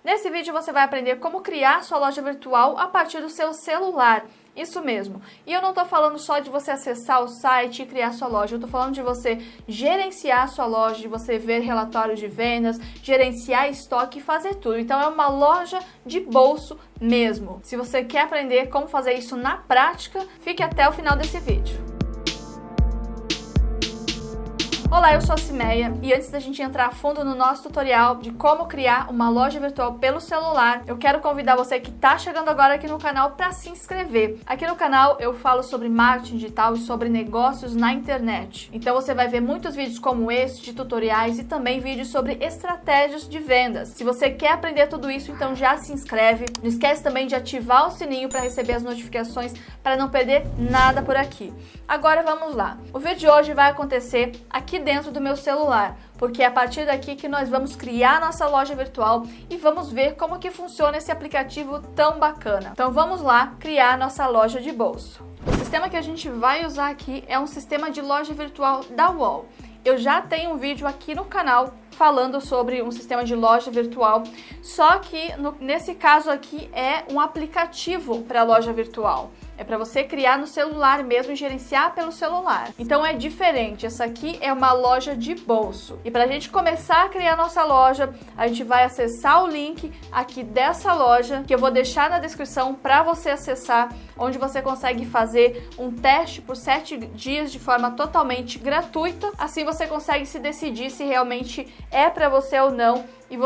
Nesse vídeo você vai aprender como criar sua loja virtual a partir do seu celular. Isso mesmo. E eu não estou falando só de você acessar o site e criar sua loja, eu estou falando de você gerenciar a sua loja, de você ver relatórios de vendas, gerenciar estoque e fazer tudo. Então é uma loja de bolso mesmo. Se você quer aprender como fazer isso na prática, fique até o final desse vídeo. Olá, eu sou a Cimeia e antes da gente entrar a fundo no nosso tutorial de como criar uma loja virtual pelo celular, eu quero convidar você que está chegando agora aqui no canal para se inscrever. Aqui no canal eu falo sobre marketing digital e sobre negócios na internet. Então você vai ver muitos vídeos como esse, de tutoriais e também vídeos sobre estratégias de vendas. Se você quer aprender tudo isso, então já se inscreve. Não esquece também de ativar o sininho para receber as notificações para não perder nada por aqui. Agora vamos lá. O vídeo de hoje vai acontecer aqui dentro do meu celular, porque é a partir daqui que nós vamos criar nossa loja virtual e vamos ver como que funciona esse aplicativo tão bacana. Então vamos lá criar nossa loja de bolso. O sistema que a gente vai usar aqui é um sistema de loja virtual da UOL. Eu já tenho um vídeo aqui no canal falando sobre um sistema de loja virtual, só que nesse caso aqui é um aplicativo para loja virtual. É para você criar no celular mesmo e gerenciar pelo celular. Então é diferente, essa aqui é uma loja de bolso. E para a gente começar a criar nossa loja, a gente vai acessar o link aqui dessa loja, que eu vou deixar na descrição para você acessar, onde você consegue fazer um teste por 7 dias de forma totalmente gratuita. Assim você consegue se decidir se realmente é para você ou não e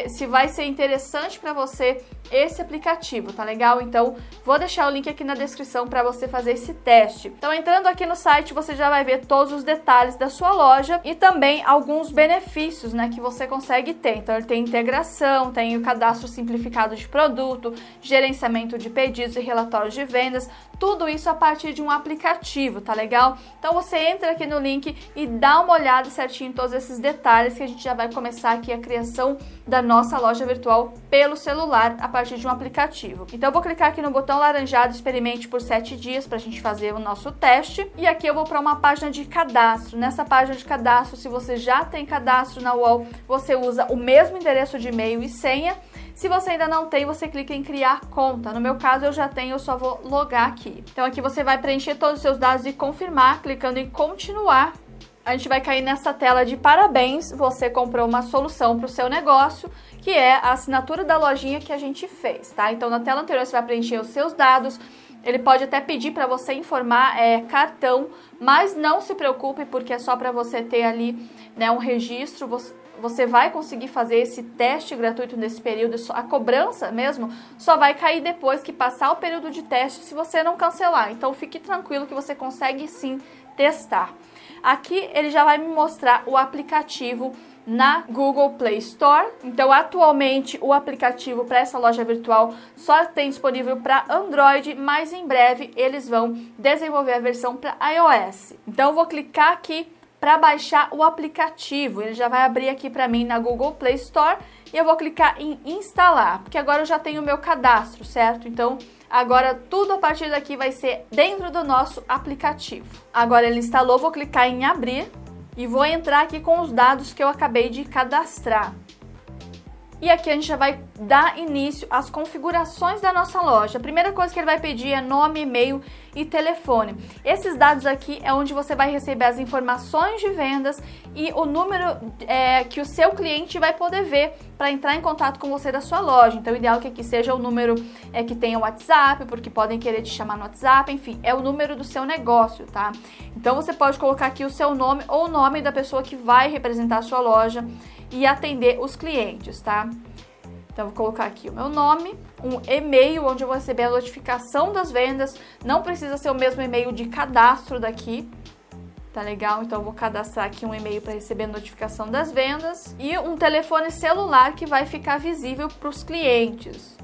se vai ser interessante para você esse aplicativo, tá legal? Então vou deixar o link aqui na descrição para você fazer esse teste. Então entrando aqui no site você já vai ver todos os detalhes da sua loja e também alguns benefícios, né, que você consegue ter. Então ele tem integração, tem o cadastro simplificado de produto, gerenciamento de pedidos e relatórios de vendas, tudo isso a partir de um aplicativo, tá legal? Então você entra aqui no link e dá uma olhada certinho em todos esses detalhes que a gente já vai começar aqui a criação da nossa loja virtual pelo celular a partir de um aplicativo. Então eu vou clicar aqui no botão laranjado, experimente por 7 dias para a gente fazer o nosso teste. E aqui eu vou para uma página de cadastro. Nessa página de cadastro, se você já tem cadastro na UOL, você usa o mesmo endereço de e-mail e senha. Se você ainda não tem, você clica em criar conta. No meu caso eu já tenho, eu só vou logar aqui. Então aqui você vai preencher todos os seus dados e confirmar, clicando em continuar. A gente vai cair nessa tela de parabéns, você comprou uma solução para o seu negócio, que é a assinatura da lojinha que a gente fez, tá? Então na tela anterior você vai preencher os seus dados, ele pode até pedir para você informar cartão, mas não se preocupe porque é só para você ter ali, né, um registro, você vai conseguir fazer esse teste gratuito nesse período, a cobrança mesmo só vai cair depois que passar o período de teste se você não cancelar, então fique tranquilo que você consegue sim testar. Aqui ele já vai me mostrar o aplicativo na Google Play Store. Então atualmente o aplicativo para essa loja virtual só tem disponível para Android, mas em breve eles vão desenvolver a versão para iOS. Então eu vou clicar aqui para baixar o aplicativo, ele já vai abrir aqui para mim na Google Play Store e eu vou clicar em instalar, porque agora eu já tenho o meu cadastro, certo? Então agora tudo a partir daqui vai ser dentro do nosso aplicativo. Agora ele instalou, vou clicar em abrir e vou entrar aqui com os dados que eu acabei de cadastrar. E aqui a gente já vai dar início às configurações da nossa loja. A primeira coisa que ele vai pedir é nome, e-mail e telefone. Esses dados aqui é onde você vai receber as informações de vendas e o número que o seu cliente vai poder ver para entrar em contato com você da sua loja. Então o ideal é que aqui seja o número que tenha o WhatsApp, porque podem querer te chamar no WhatsApp, enfim, é o número do seu negócio, tá? Então você pode colocar aqui o seu nome ou o nome da pessoa que vai representar a sua loja e atender os clientes, tá? Então, vou colocar aqui o meu nome, um e-mail onde eu vou receber a notificação das vendas. Não precisa ser o mesmo e-mail de cadastro daqui, tá legal? Então, eu vou cadastrar aqui um e-mail para receber a notificação das vendas. E um telefone celular que vai ficar visível para os clientes.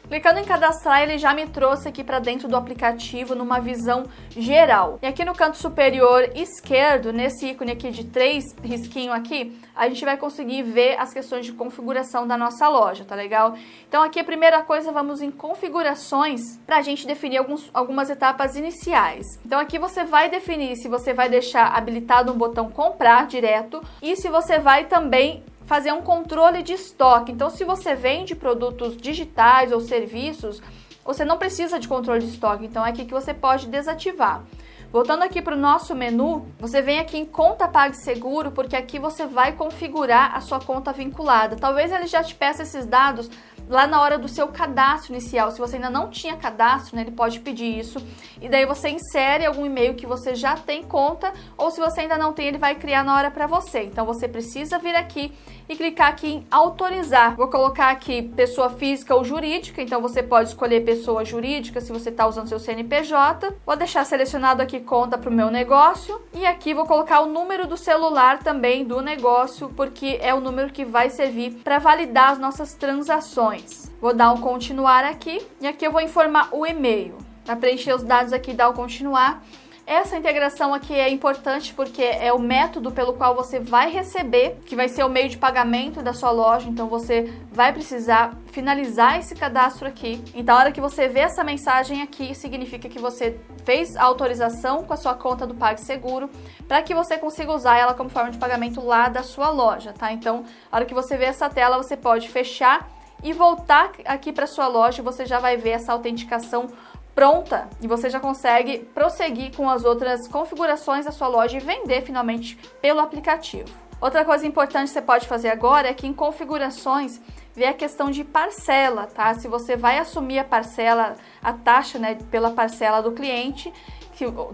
Clicando em cadastrar, ele já me trouxe aqui para dentro do aplicativo numa visão geral. E aqui no canto superior esquerdo, nesse ícone aqui de 3 risquinho aqui, a gente vai conseguir ver as questões de configuração da nossa loja, tá legal? Então aqui a primeira coisa, vamos em configurações para a gente definir algumas etapas iniciais. Então aqui você vai definir se você vai deixar habilitado um botão comprar direto e se você vai também fazer um controle de estoque. Então, se você vende produtos digitais ou serviços, você não precisa de controle de estoque. Então, é aqui que você pode desativar. Voltando aqui para o nosso menu, você vem aqui em conta PagSeguro, porque aqui você vai configurar a sua conta vinculada. Talvez ele já te peça esses dados lá na hora do seu cadastro inicial. Se você ainda não tinha cadastro, né, ele pode pedir isso. E daí você insere algum e-mail que você já tem conta, ou se você ainda não tem, ele vai criar na hora para você. Então você precisa vir aqui e clicar aqui em autorizar. Vou colocar aqui pessoa física ou jurídica, então você pode escolher pessoa jurídica se você está usando seu CNPJ. Vou deixar selecionado aqui conta para o meu negócio e aqui vou colocar o número do celular também do negócio, porque é o número que vai servir para validar as nossas transações. Vou dar um continuar aqui e aqui eu vou informar o e-mail. Para preencher os dados aqui, dar o continuar. Essa integração aqui é importante porque é o método pelo qual você vai receber, que vai ser o meio de pagamento da sua loja, então você vai precisar finalizar esse cadastro aqui. Então, a hora que você vê essa mensagem aqui, significa que você fez a autorização com a sua conta do PagSeguro para que você consiga usar ela como forma de pagamento lá da sua loja, tá? Então, a hora que você vê essa tela, você pode fechar e voltar aqui para sua loja e você já vai ver essa autenticação pronta e você já consegue prosseguir com as outras configurações da sua loja e vender finalmente pelo aplicativo. Outra coisa importante que você pode fazer agora é que em configurações ver a questão de parcela, tá? Se você vai assumir a parcela, a taxa, né, pela parcela do cliente,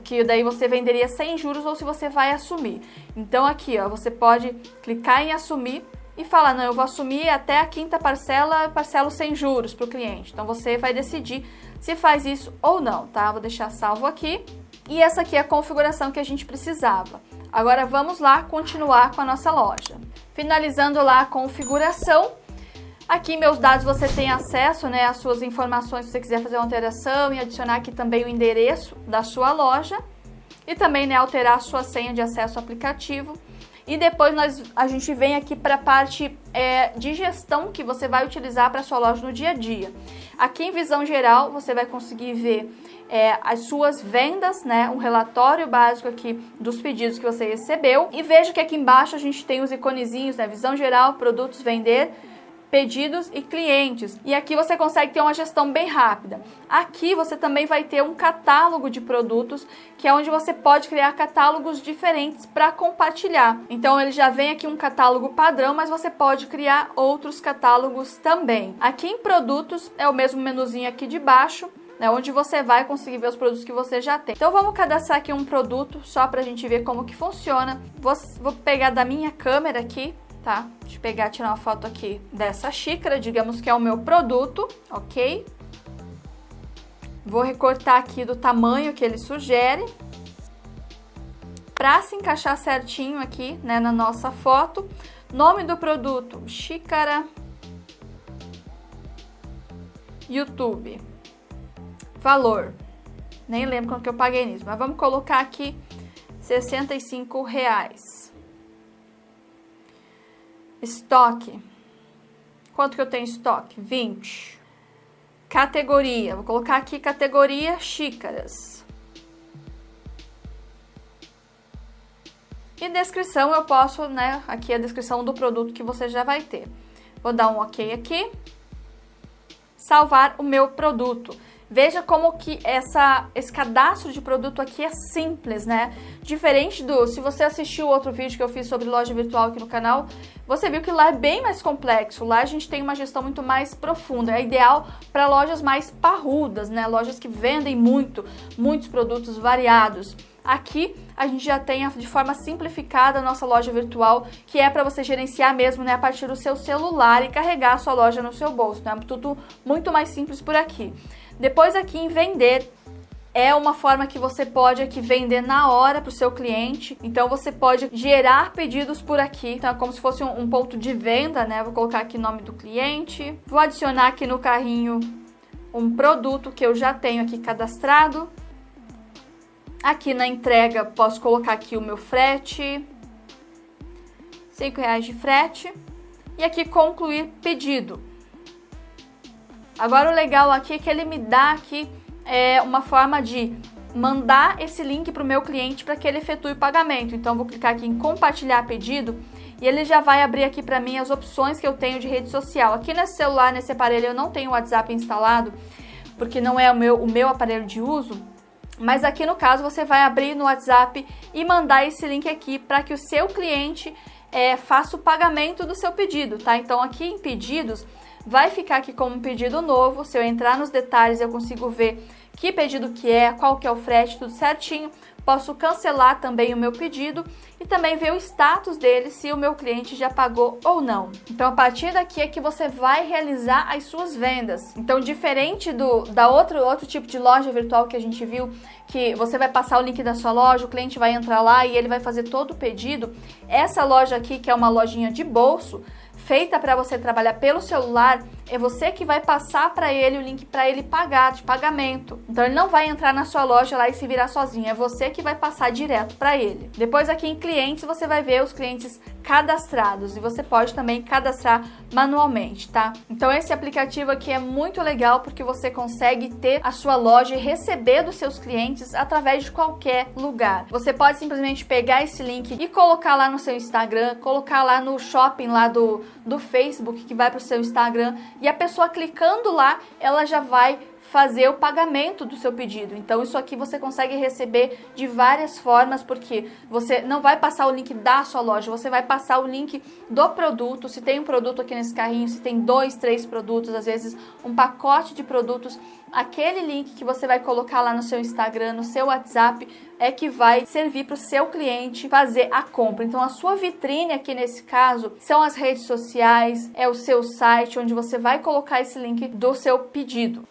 que daí você venderia sem juros, ou se você vai assumir. Então aqui, ó, você pode clicar em assumir e falar, não, eu vou assumir até a 5ª parcela, parcelo sem juros para o cliente. Então você vai decidir se faz isso ou não, tá? Vou deixar salvo aqui. E essa aqui é a configuração que a gente precisava. Agora vamos lá continuar com a nossa loja. Finalizando lá a configuração. Aqui meus dados você tem acesso, né, às suas informações se você quiser fazer uma alteração e adicionar aqui também o endereço da sua loja. E também, né, alterar a sua senha de acesso ao aplicativo. E depois a gente vem aqui para a parte de gestão que você vai utilizar para a sua loja no dia a dia. Aqui em visão geral você vai conseguir ver as suas vendas, né, um relatório básico aqui dos pedidos que você recebeu. E veja que aqui embaixo a gente tem os iconezinhos, né, visão geral, produtos, vender, pedidos e clientes. E aqui você consegue ter uma gestão bem rápida. Aqui você também vai ter um catálogo de produtos, que é onde você pode criar catálogos diferentes para compartilhar. Então ele já vem aqui um catálogo padrão, mas você pode criar outros catálogos também. Aqui em produtos é o mesmo menuzinho aqui de baixo, né, onde você vai conseguir ver os produtos que você já tem. Então vamos cadastrar aqui um produto só para a gente ver como que funciona. Vou pegar da minha câmera aqui. Tá? Deixa eu pegar, tirar uma foto aqui dessa xícara, digamos que é o meu produto, ok? Vou recortar aqui do tamanho que ele sugere, para se encaixar certinho aqui, né, na nossa foto. Nome do produto, xícara YouTube. Valor, nem lembro quanto que eu paguei nisso, mas vamos colocar aqui R$65. Estoque. Quanto que eu tenho em estoque? 20. Categoria. Vou colocar aqui categoria xícaras. E descrição eu posso, né? Aqui a descrição do produto que você já vai ter. Vou dar um OK aqui. Salvar o meu produto. Veja como que esse cadastro de produto aqui é simples, né? Diferente se você assistiu outro vídeo que eu fiz sobre loja virtual aqui no canal, você viu que lá é bem mais complexo. Lá a gente tem uma gestão muito mais profunda. É ideal para lojas mais parrudas, né? Lojas que vendem muitos produtos variados. Aqui a gente já tem de forma simplificada a nossa loja virtual, que é para você gerenciar mesmo, né, a partir do seu celular e carregar a sua loja no seu bolso, né? Tudo muito mais simples por aqui. Depois aqui em vender, é uma forma que você pode aqui vender na hora para o seu cliente. Então você pode gerar pedidos por aqui, então é como se fosse um ponto de venda, né? Vou colocar aqui o nome do cliente, vou adicionar aqui no carrinho um produto que eu já tenho aqui cadastrado. Aqui na entrega posso colocar aqui o meu frete, R$5 de frete, e aqui concluir pedido. Agora o legal aqui é que ele me dá aqui uma forma de mandar esse link para o meu cliente para que ele efetue o pagamento. Então vou clicar aqui em compartilhar pedido e ele já vai abrir aqui para mim as opções que eu tenho de rede social. Aqui nesse celular, nesse aparelho, eu não tenho o WhatsApp instalado, porque não é o meu aparelho de uso. Mas aqui no caso você vai abrir no WhatsApp e mandar esse link aqui para que o seu cliente faça o pagamento do seu pedido, tá? Então aqui em pedidos vai ficar aqui como um pedido novo. Se eu entrar nos detalhes eu consigo ver que pedido que é, qual que é o frete, tudo certinho. Posso cancelar também o meu pedido e também ver o status dele, se o meu cliente já pagou ou não. Então, a partir daqui é que você vai realizar as suas vendas. Então, diferente da outro tipo de loja virtual que a gente viu, que você vai passar o link da sua loja, o cliente vai entrar lá e ele vai fazer todo o pedido, essa loja aqui, que é uma lojinha de bolso, feita para você trabalhar pelo celular, é você que vai passar para ele o link para ele pagar, de pagamento. Então ele não vai entrar na sua loja lá e se virar sozinho, é você que vai passar direto para ele. Depois aqui em clientes você vai ver os clientes cadastrados e você pode também cadastrar manualmente, tá? Então esse aplicativo aqui é muito legal porque você consegue ter a sua loja e receber dos seus clientes através de qualquer lugar. Você pode simplesmente pegar esse link e colocar lá no seu Instagram, colocar lá no shopping lá do Facebook que vai para o seu Instagram, e a pessoa clicando lá, ela já vai fazer o pagamento do seu pedido. Então isso aqui você consegue receber de várias formas, porque você não vai passar o link da sua loja, você vai passar o link do produto. Se tem um produto aqui nesse carrinho, se tem 2, 3 produtos, às vezes um pacote de produtos, aquele link que você vai colocar lá no seu Instagram, no seu WhatsApp, é que vai servir para o seu cliente fazer a compra. Então a sua vitrine aqui nesse caso são as redes sociais, é o seu site onde você vai colocar esse link do seu pedido.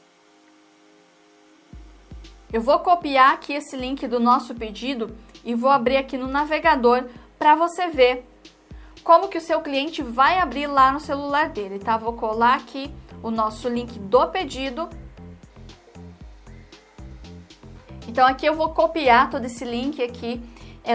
Eu vou copiar aqui esse link do nosso pedido e vou abrir aqui no navegador para você ver como que o seu cliente vai abrir lá no celular dele, tá? Vou colar aqui o nosso link do pedido. Então aqui eu vou copiar todo esse link aqui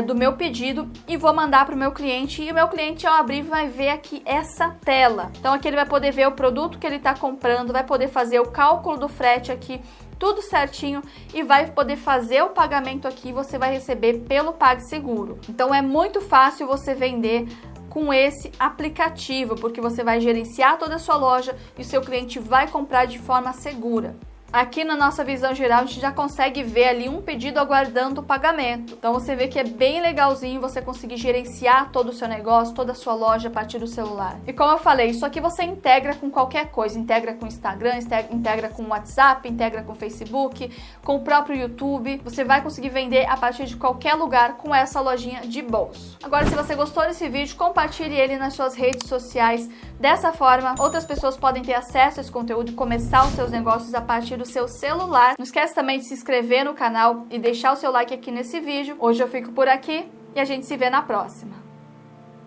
do meu pedido e vou mandar para o meu cliente, e o meu cliente ao abrir vai ver aqui essa tela. Então aqui ele vai poder ver o produto que ele está comprando, vai poder fazer o cálculo do frete aqui, tudo certinho, e vai poder fazer o pagamento aqui, você vai receber pelo PagSeguro. Então é muito fácil você vender com esse aplicativo, porque você vai gerenciar toda a sua loja e o seu cliente vai comprar de forma segura. Aqui na nossa visão geral, a gente já consegue ver ali um pedido aguardando o pagamento. Então você vê que é bem legalzinho você conseguir gerenciar todo o seu negócio, toda a sua loja a partir do celular. E como eu falei, isso aqui você integra com qualquer coisa. Integra com o Instagram, integra com o WhatsApp, integra com o Facebook, com o próprio YouTube. Você vai conseguir vender a partir de qualquer lugar com essa lojinha de bolso. Agora, se você gostou desse vídeo, compartilhe ele nas suas redes sociais. Dessa forma, outras pessoas podem ter acesso a esse conteúdo e começar os seus negócios a partir do seu celular. Não esquece também de se inscrever no canal e deixar o seu like aqui nesse vídeo. Hoje eu fico por aqui e a gente se vê na próxima.